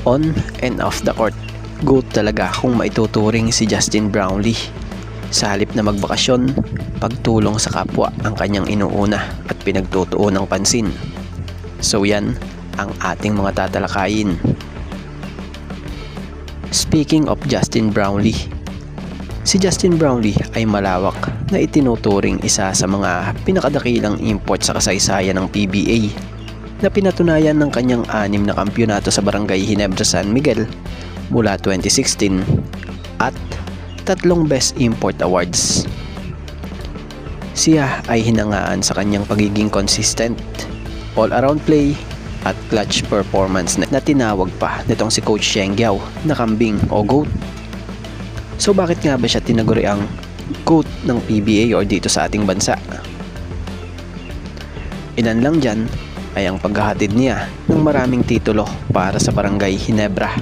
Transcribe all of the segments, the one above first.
On and off the court, GOAT talaga kung maituturing si Justin Brownlee. Sa halip na magbakasyon, pagtulong sa kapwa ang kanyang inuuna at pinagtutuon ng pansin. So yan ang ating mga tatalakayin. Speaking of Justin Brownlee, si Justin Brownlee ay malawak na itinuturing isa sa mga pinakadakilang import sa kasaysayan ng PBA na pinatunayan ng kanyang 6 na kampyonato sa Barangay Ginebra San Miguel mula 2016 at 3 Best Import Awards. Siya ay hinangaan sa kanyang pagiging consistent, all-around play at clutch performance na tinawag pa nitong si Coach Sheng Yao na kambing o GOAT. So bakit nga ba siya tinaguri ang GOAT ng PBA or dito sa ating bansa? Ilan lang dyan ay ang paghahatid niya ng maraming titulo para sa Barangay Ginebra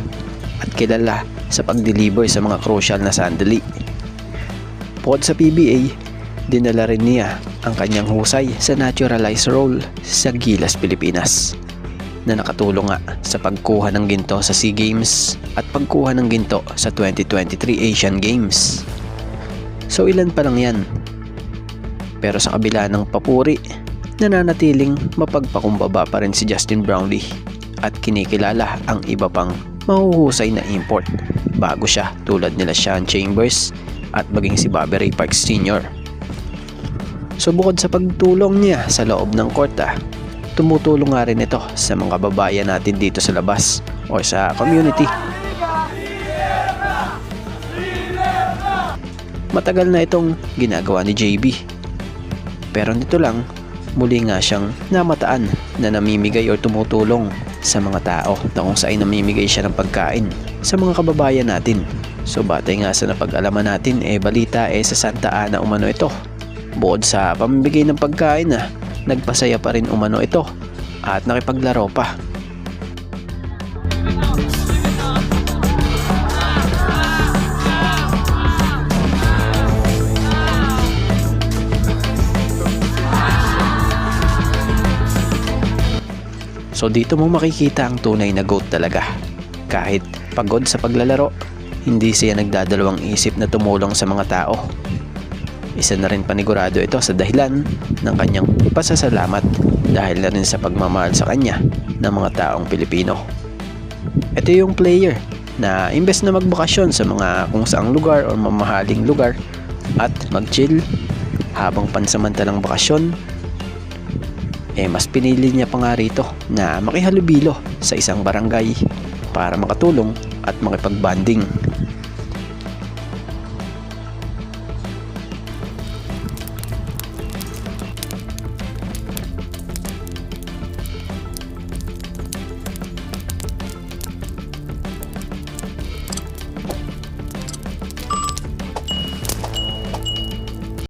at kilala sa pag-deliver sa mga crucial na sandali. Bukod sa PBA, dinala rin niya ang kanyang husay sa naturalized role sa Gilas, Pilipinas na nakatulong nga sa pagkuha ng ginto sa SEA Games at pagkuha ng ginto sa 2023 Asian Games. So ilan pa lang yan. Pero sa kabila ng papuri, nananatiling mapagpakumbaba pa rin si Justin Brownlee at kinikilala ang iba pang mahuhusay na import bago siya tulad nila Sean Chambers at maging si Bobby Ray Parks Sr. So bukod sa pagtulong niya sa loob ng court, tumutulong nga rin ito sa mga kababayan natin dito sa labas o sa community. Matagal na itong ginagawa ni JB. Pero nito lang, muli nga siyang namataan na namimigay o tumutulong sa mga tao na kung saan namimigay siya ng pagkain sa mga kababayan natin. So batay nga sa napag-alaman natin, balita sa Santa Ana umano ito. Bukod sa pamimigay ng pagkain, nagpasaya pa rin umano ito at nakipaglaro pa. So dito mo makikita ang tunay na GOAT talaga. Kahit pagod sa paglalaro, hindi siya nagdadalawang isip na tumulong sa mga tao. Isa na rin panigurado ito sa dahilan ng kanyang pasasalamat dahil na rin sa pagmamahal sa kanya ng mga taong Pilipino. Ito yung player na imbes na magbakasyon sa mga kung saang lugar o mamahaling lugar at mag-chill habang pansamantalang bakasyon, mas pinili niya pa nga rito na makihalubilo sa isang barangay para makatulong at makipagbanding